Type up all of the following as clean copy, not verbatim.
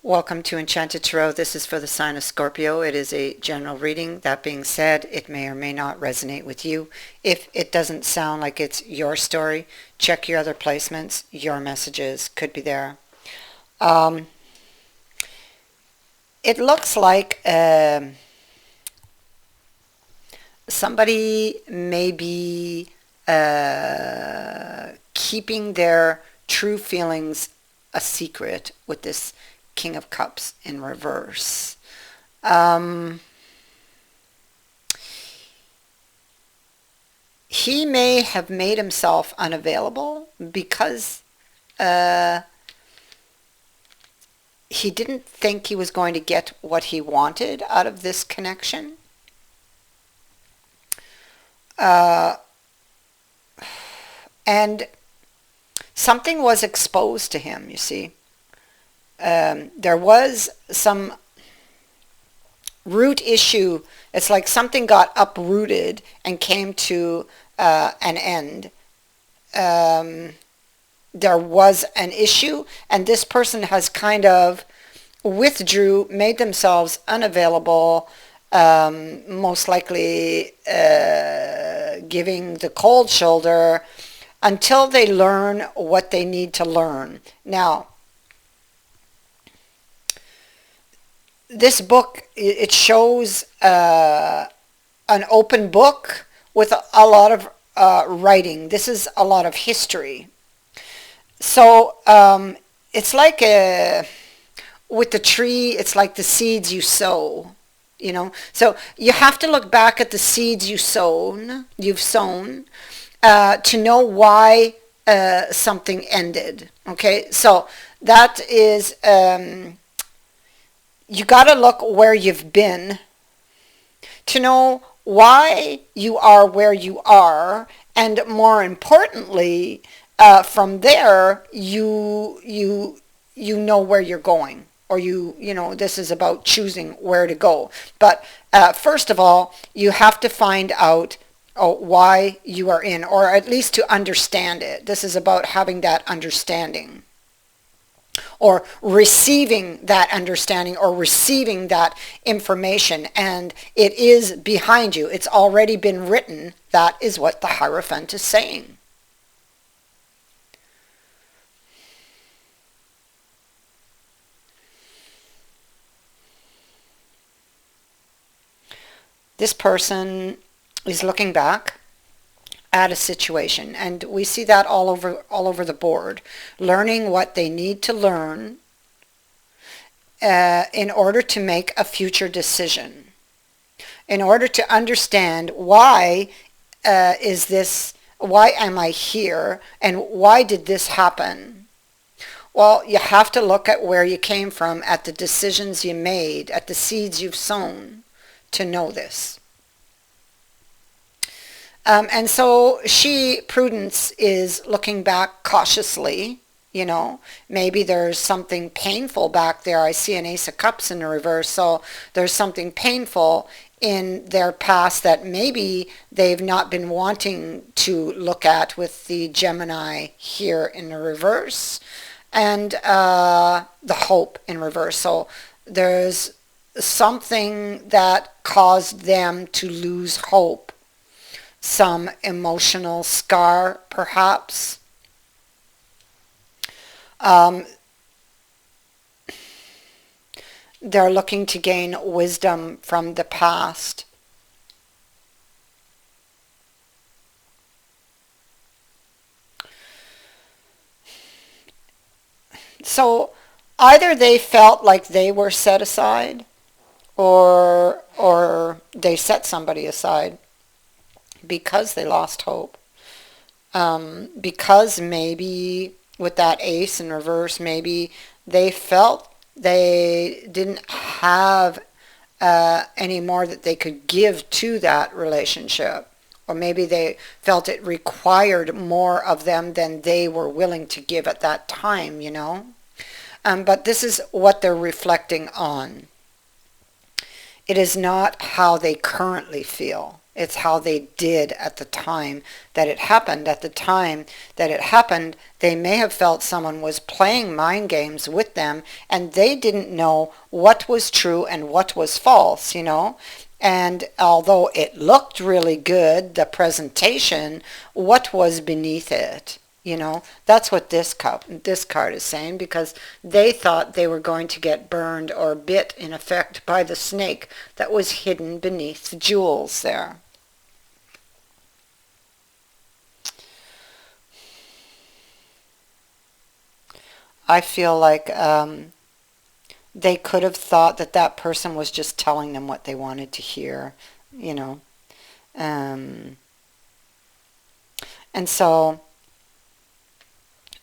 Welcome to Enchanted Tarot. This is for the sign of Scorpio. It is a general reading. That being said, it may or may not resonate with you. If it doesn't sound like it's your story, check your other placements. Your messages could be there. It looks like somebody may be keeping their true feelings a secret with this King of Cups in reverse. He may have made himself unavailable because he didn't think he was going to get what he wanted out of this connection. And something was exposed to him, you see. There was some root issue. It's like something got uprooted and came to an end. There was an issue, and this person has kind of withdrew, made themselves unavailable, most likely giving the cold shoulder until they learn what they need to learn. Now, this book, it shows an open book with a lot of writing. This is a lot of history. So it's like with the tree, it's like the seeds you sow, you know. So you have to look back at the seeds you've sown to know why something ended. Okay, so that is... you got to look where you've been to know why you are where you are, and more importantly, from there you know where you're going, or you know, this is about choosing where to go. But first of all, you have to find out why you are in, or at least to understand it. This is about having that understanding, or receiving that understanding, or receiving that information, and it is behind you. It's already been written. That is what the Hierophant is saying. This person is looking back at a situation, and we see that all over the board, learning what they need to learn in order to make a future decision, in order to understand why why am I here, and why did this happen. Well, you have to look at where you came from, at the decisions you made, at the seeds you've sown, to know this. And so Prudence, is looking back cautiously, you know. Maybe there's something painful back there. I see an Ace of Cups in the reverse, so there's something painful in their past that maybe they've not been wanting to look at, with the Gemini here in the reverse, and the Hope in reverse. So there's something that caused them to lose hope. Some emotional scar, perhaps. They're looking to gain wisdom from the past. So either they felt like they were set aside, or they set somebody aside because they lost hope. Because maybe with that Ace in reverse, maybe they felt they didn't have any more that they could give to that relationship. Or maybe they felt it required more of them than they were willing to give at that time, you know. But this is what they're reflecting on. It is not how they currently feel. It's how they did at the time that it happened. At the time that it happened, they may have felt someone was playing mind games with them, and they didn't know what was true and what was false, you know. And although it looked really good, the presentation, what was beneath it? You know, that's what this card is saying, because they thought they were going to get burned or bit, in effect, by the snake that was hidden beneath the jewels there. I feel like they could have thought that that person was just telling them what they wanted to hear, you know. Um, and so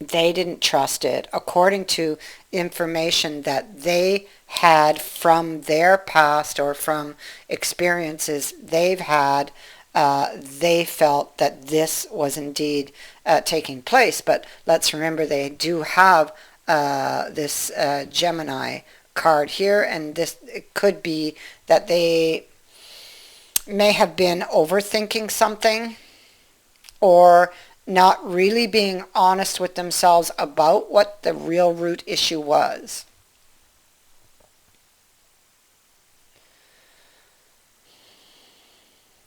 they didn't trust it. According to information that they had from their past or from experiences they've had, they felt that this was indeed taking place. But let's remember they do have this Gemini card here, and this it could be that they may have been overthinking something, or not really being honest with themselves about what the real root issue was.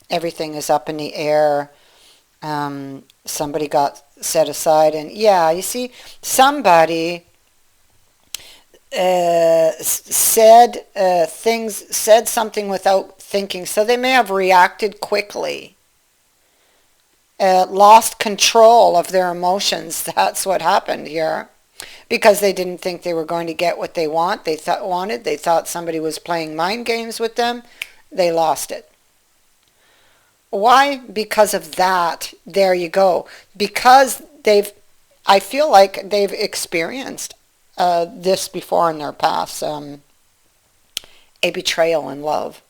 Everything is up in the air. Somebody got set aside, and yeah, you see, somebody said something without thinking, so they may have reacted quickly, lost control of their emotions. That's what happened here, because they didn't think they were going to get what they wanted. They thought somebody was playing mind games with them. They lost it. Why? Because of that. There you go. Because I feel like they've experienced this before in their past, a betrayal in love,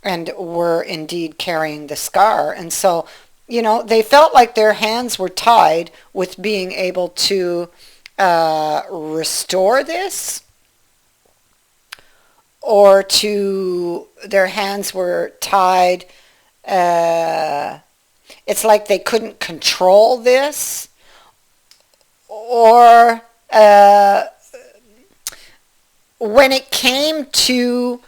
and were indeed carrying the scar. And so, you know, they felt like their hands were tied with being able to restore this, or their hands were tied. It's like they couldn't control this, or when it came to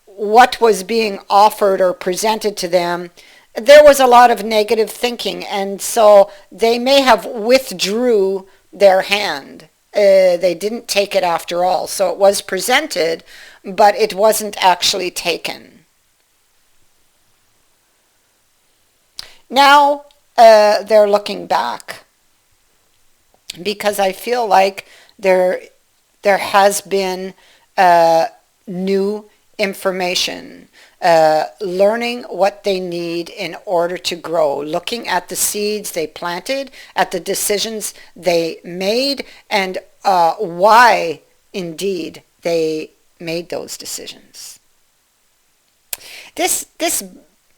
what was being offered or presented to them, there was a lot of negative thinking, and so they may have withdrew their hand. They didn't take it after all. So it was presented, but it wasn't actually taken. Now they're looking back, because I feel like there has been new information, learning what they need in order to grow, looking at the seeds they planted, at the decisions they made, and why indeed they made those decisions. This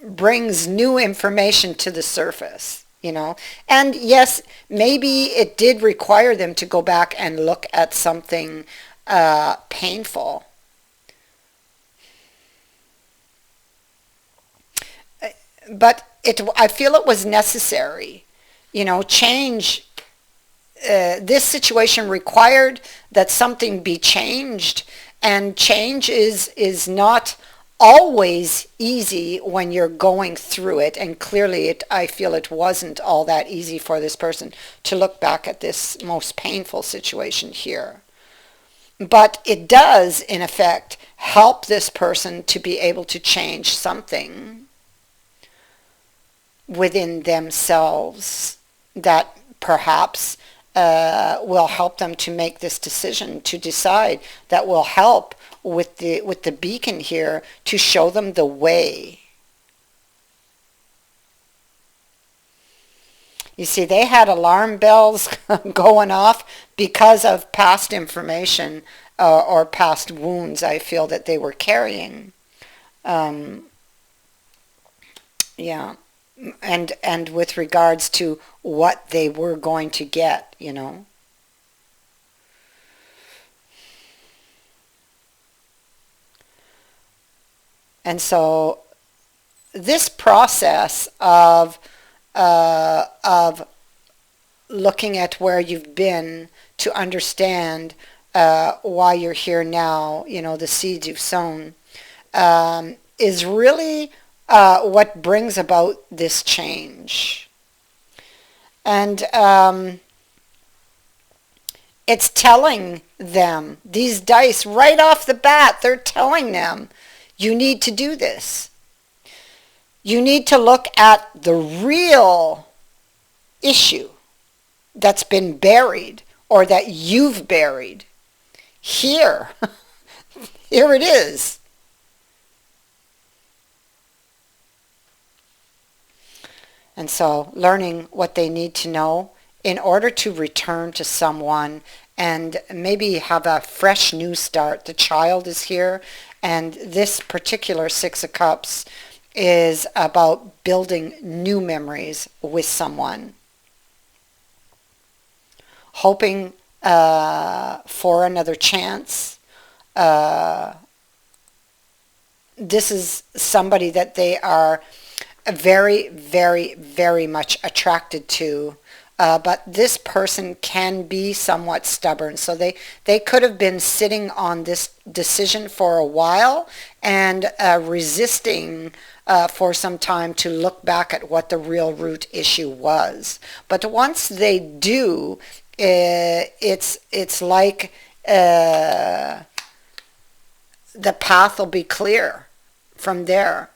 brings new information to the surface, you know. And yes, maybe it did require them to go back and look at something painful. But I feel it was necessary. You know, change, this situation required that something be changed, and change is not always easy when you're going through it, and clearly I feel it wasn't all that easy for this person to look back at this most painful situation here. But it does, in effect, help this person to be able to change something within themselves that perhaps will help them to make this decision, to decide, that will help with the beacon here to show them the way. You see, they had alarm bells going off because of past information or past wounds I feel that they were carrying. Yeah. And with regards to what they were going to get, you know. And so this process of looking at where you've been to understand why you're here now, the seeds you've sown, is really what brings about this change. And it's telling them, these dice right off the bat, they're telling them, you need to do this. You need to look at the real issue that's been buried or that you've buried. Here, here it is. And so learning what they need to know in order to return to someone and maybe have a fresh new start. The child is here, and this particular Six of Cups is about building new memories with someone. Hoping for another chance. This is somebody that they are very, very, very much attracted to. But this person can be somewhat stubborn. So they could have been sitting on this decision for a while and resisting for some time to look back at what the real root issue was. But once they do, it's like the path will be clear from there.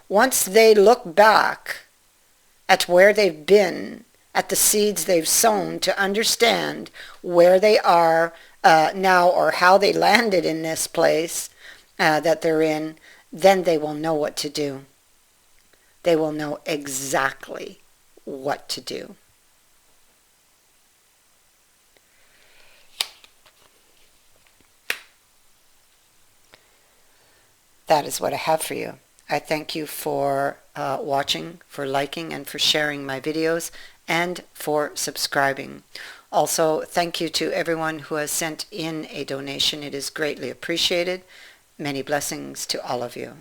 Once they look back at where they've been, at the seeds they've sown, to understand where they are now or how they landed in this place that they're in, then they will know what to do. They will know exactly what to do. That is what I have for you. I thank you for watching, for liking, and for sharing my videos, and for subscribing. Also, thank you to everyone who has sent in a donation. It is greatly appreciated. Many blessings to all of you.